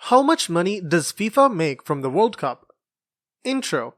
How much money does FIFA make from the World Cup? Intro.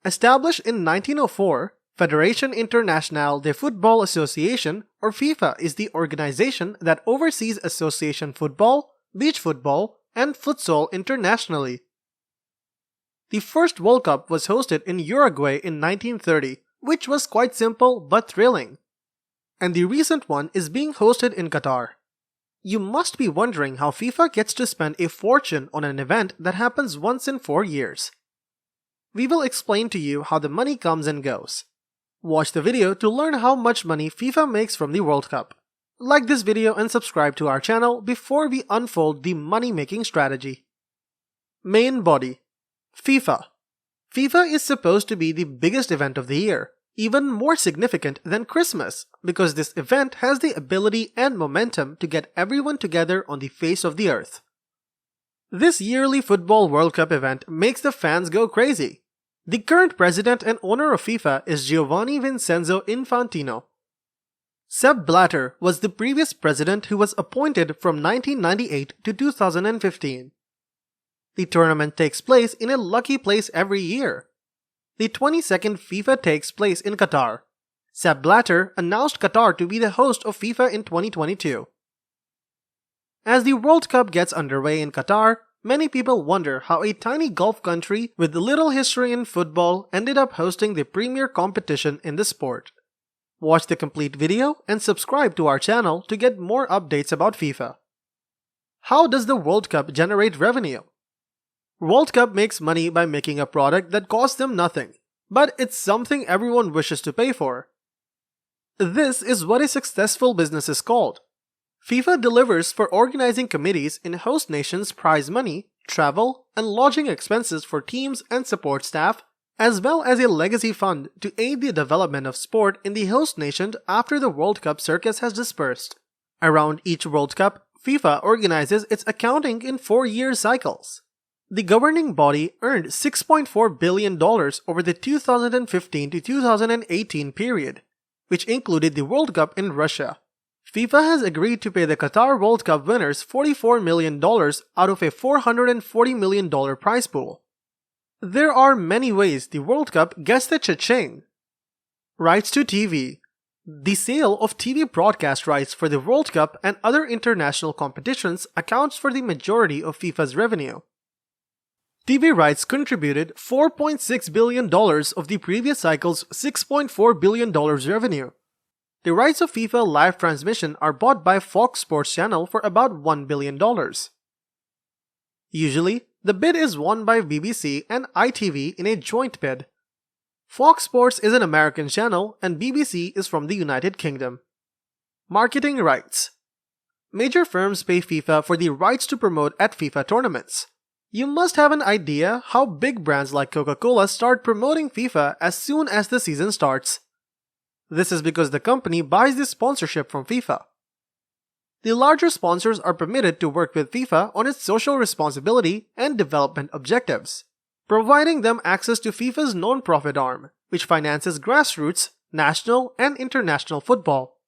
Established in 1904, Fédération Internationale de Football Association, or FIFA, is the organization that oversees association football, beach football, and futsal internationally. The first World Cup was hosted in Uruguay in 1930, which was quite simple but thrilling. And the recent one is being hosted in Qatar. You must be wondering how FIFA gets to spend a fortune on an event that happens once in 4 years. We will explain to you how the money comes and goes. Watch the video to learn how much money FIFA makes from the World Cup. Like this video and subscribe to our channel before we unfold the money-making strategy. Main body. FIFA. FIFA is supposed to be the biggest event of the year, even more significant than Christmas, because this event has the ability and momentum to get everyone together on the face of the earth. This yearly Football World Cup event makes the fans go crazy. The current president and owner of FIFA is Giovanni Vincenzo Infantino. Sepp Blatter was the previous president who was appointed from 1998 to 2015. The tournament takes place in a lucky place every year. The 22nd FIFA takes place in Qatar. Sepp Blatter announced Qatar to be the host of FIFA in 2022. As the World Cup gets underway in Qatar, many people wonder how a tiny Gulf country with little history in football ended up hosting the premier competition in the sport. Watch the complete video and subscribe to our channel to get more updates about FIFA. How does the World Cup generate revenue? World Cup makes money by making a product that costs them nothing, but it's something everyone wishes to pay for. This is what a successful business is called. FIFA delivers for organizing committees in host nations prize money, travel, and lodging expenses for teams and support staff, as well as a legacy fund to aid the development of sport in the host nation after the World Cup circus has dispersed. Around each World Cup, FIFA organizes its accounting in 4-year cycles. The governing body earned $6.4 billion over the 2015 to 2018 period, which included the World Cup in Russia. FIFA has agreed to pay the Qatar World Cup winners $44 million out of a $440 million prize pool. There are many ways the World Cup gets the cha-ching. Rights to TV. The sale of TV broadcast rights for the World Cup and other international competitions accounts for the majority of FIFA's revenue. TV rights contributed $4.6 billion of the previous cycle's $6.4 billion revenue. The rights of FIFA live transmission are bought by Fox Sports Channel for about $1 billion. Usually, the bid is won by BBC and ITV in a joint bid. Fox Sports is an American channel and BBC is from the United Kingdom. Marketing rights. Major firms pay FIFA for the rights to promote at FIFA tournaments. You must have an idea how big brands like Coca-Cola start promoting FIFA as soon as the season starts. This is because the company buys the sponsorship from FIFA. The larger sponsors are permitted to work with FIFA on its social responsibility and development objectives, providing them access to FIFA's non-profit arm, which finances grassroots, national, and international football.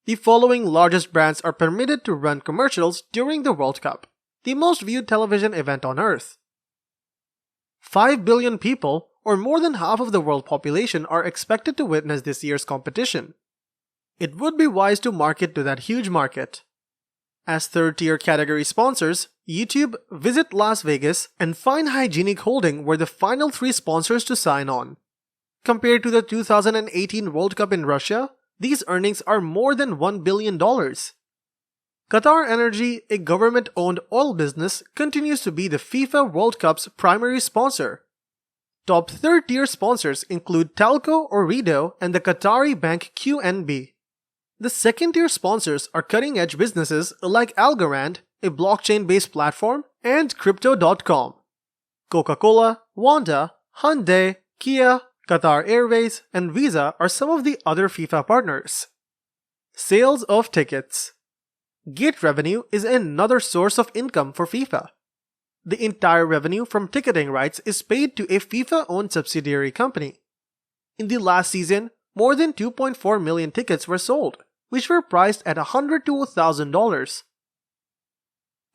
The following largest brands are permitted to run commercials during the World Cup, the most viewed television event on Earth. 5 billion people, or more than half of the world population, are expected to witness this year's competition. It would be wise to market to that huge market. As third-tier category sponsors, YouTube, Visit Las Vegas, and Fine Hygienic Holding were the final 3 sponsors to sign on. Compared to the 2018 World Cup in Russia, these earnings are more than $1 billion. Qatar Energy, a government-owned oil business, continues to be the FIFA World Cup's primary sponsor. Top third-tier sponsors include Talco Ooredoo and the Qatari bank QNB. The second-tier sponsors are cutting-edge businesses like Algorand, a blockchain-based platform, and Crypto.com. Coca-Cola, Wanda, Hyundai, Kia, Qatar Airways, and Visa are some of the other FIFA partners. Sales of tickets. Gate revenue is another source of income for FIFA. The entire revenue from ticketing rights is paid to a FIFA-owned subsidiary company. In the last season, more than 2.4 million tickets were sold, which were priced at $100 to $1,000.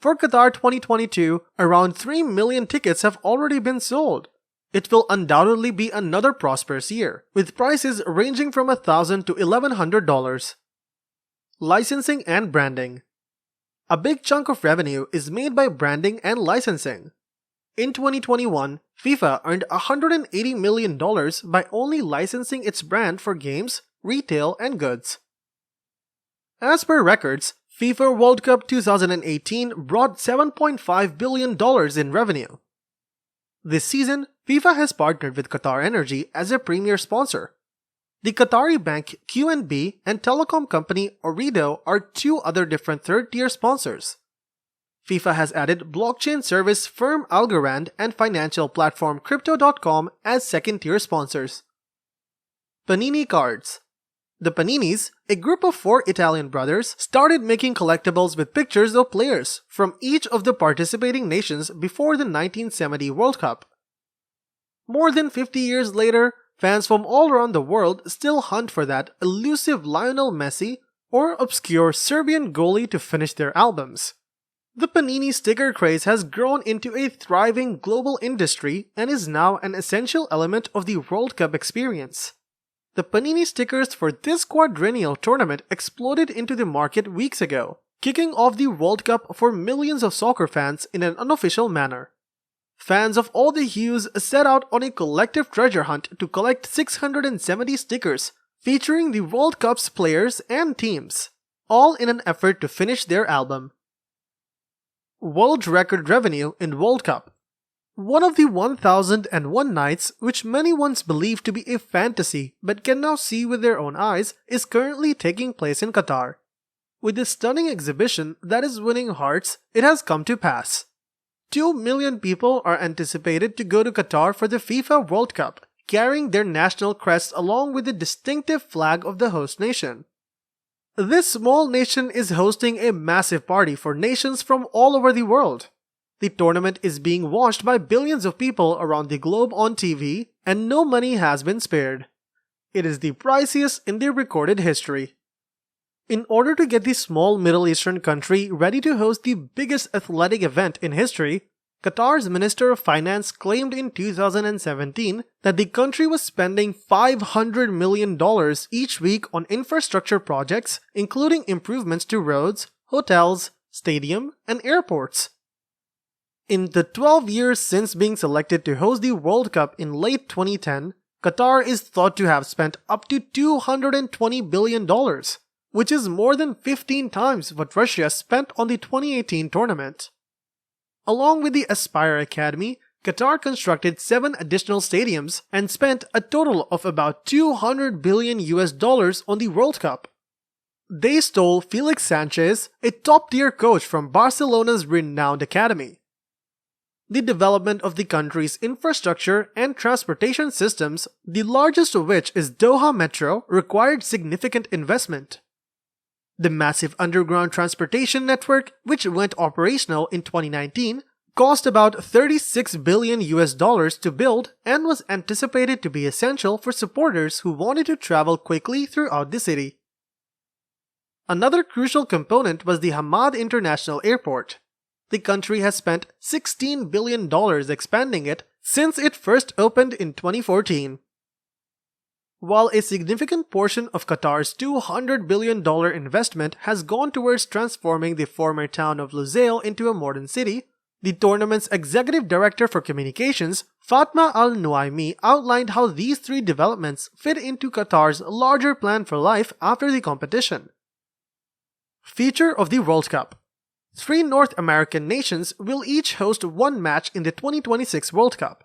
For Qatar 2022, around 3 million tickets have already been sold. It will undoubtedly be another prosperous year, with prices ranging from $1,000 to $1,100. Licensing and branding. A big chunk of revenue is made by branding and licensing. In 2021, FIFA earned $180 million by only licensing its brand for games, retail, and goods. As per records, FIFA World Cup 2018 brought $7.5 billion in revenue. This season, FIFA has partnered with Qatar Energy as a premier sponsor. The Qatari bank QNB and telecom company Ooredoo are two other different third-tier sponsors. FIFA has added blockchain service firm Algorand and financial platform Crypto.com as second-tier sponsors. Panini Cards. The Paninis, a group of 4 Italian brothers, started making collectibles with pictures of players from each of the participating nations before the 1970 World Cup. More than 50 years later, fans from all around the world still hunt for that elusive Lionel Messi or obscure Serbian goalie to finish their albums. The Panini sticker craze has grown into a thriving global industry and is now an essential element of the World Cup experience. The Panini stickers for this quadrennial tournament exploded into the market weeks ago, kicking off the World Cup for millions of soccer fans in an unofficial manner. Fans of all the hues set out on a collective treasure hunt to collect 670 stickers featuring the World Cup's players and teams, all in an effort to finish their album. World record revenue in World Cup. One of the 1001 nights, which many once believed to be a fantasy but can now see with their own eyes, is currently taking place in Qatar. With this stunning exhibition that is winning hearts, it has come to pass. 2 million people are anticipated to go to Qatar for the FIFA World Cup, carrying their national crest along with the distinctive flag of the host nation. This small nation is hosting a massive party for nations from all over the world. The tournament is being watched by billions of people around the globe on TV, and no money has been spared. It is the priciest in their recorded history. In order to get the small Middle Eastern country ready to host the biggest athletic event in history, Qatar's Minister of Finance claimed in 2017 that the country was spending $500 million each week on infrastructure projects, including improvements to roads, hotels, stadium, and airports. In the 12 years since being selected to host the World Cup in late 2010, Qatar is thought to have spent up to $220 billion, which is more than 15 times what Russia spent on the 2018 tournament. Along with the Aspire Academy, Qatar constructed 7 additional stadiums and spent a total of about $200 billion on the World Cup. They stole Felix Sanchez, a top-tier coach from Barcelona's renowned academy. The development of the country's infrastructure and transportation systems, the largest of which is Doha Metro, required significant investment. The massive underground transportation network, which went operational in 2019, cost about $36 billion to build and was anticipated to be essential for supporters who wanted to travel quickly throughout the city. Another crucial component was the Hamad International Airport. The country has spent $16 billion expanding it since it first opened in 2014. While a significant portion of Qatar's $200 billion investment has gone towards transforming the former town of Lusail into a modern city, the tournament's executive director for communications, Fatma Al-Nuaimi, outlined how these 3 developments fit into Qatar's larger plan for life after the competition. Feature of the World Cup. 3 North American nations will each host 1 match in the 2026 World Cup.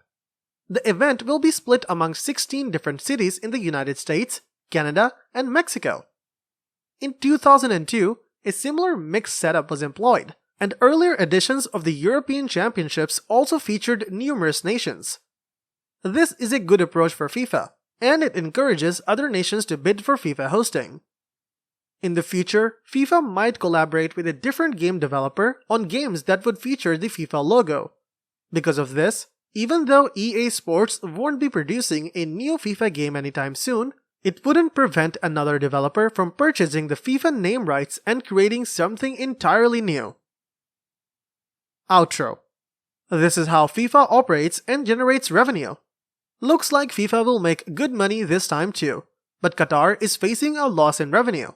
The event will be split among 16 different cities in the United States, Canada, and Mexico. In 2002, a similar mixed setup was employed, and earlier editions of the European Championships also featured numerous nations. This is a good approach for FIFA, and it encourages other nations to bid for FIFA hosting. In the future, FIFA might collaborate with a different game developer on games that would feature the FIFA logo. Because of this, even though EA Sports won't be producing a new FIFA game anytime soon, it wouldn't prevent another developer from purchasing the FIFA name rights and creating something entirely new. Outro. This is how FIFA operates and generates revenue. Looks like FIFA will make good money this time too, but Qatar is facing a loss in revenue.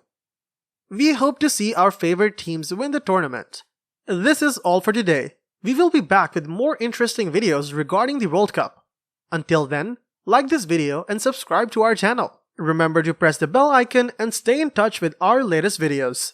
We hope to see our favorite teams win the tournament. This is all for today. We will be back with more interesting videos regarding the World Cup. Until then, like this video and subscribe to our channel. Remember to press the bell icon and stay in touch with our latest videos.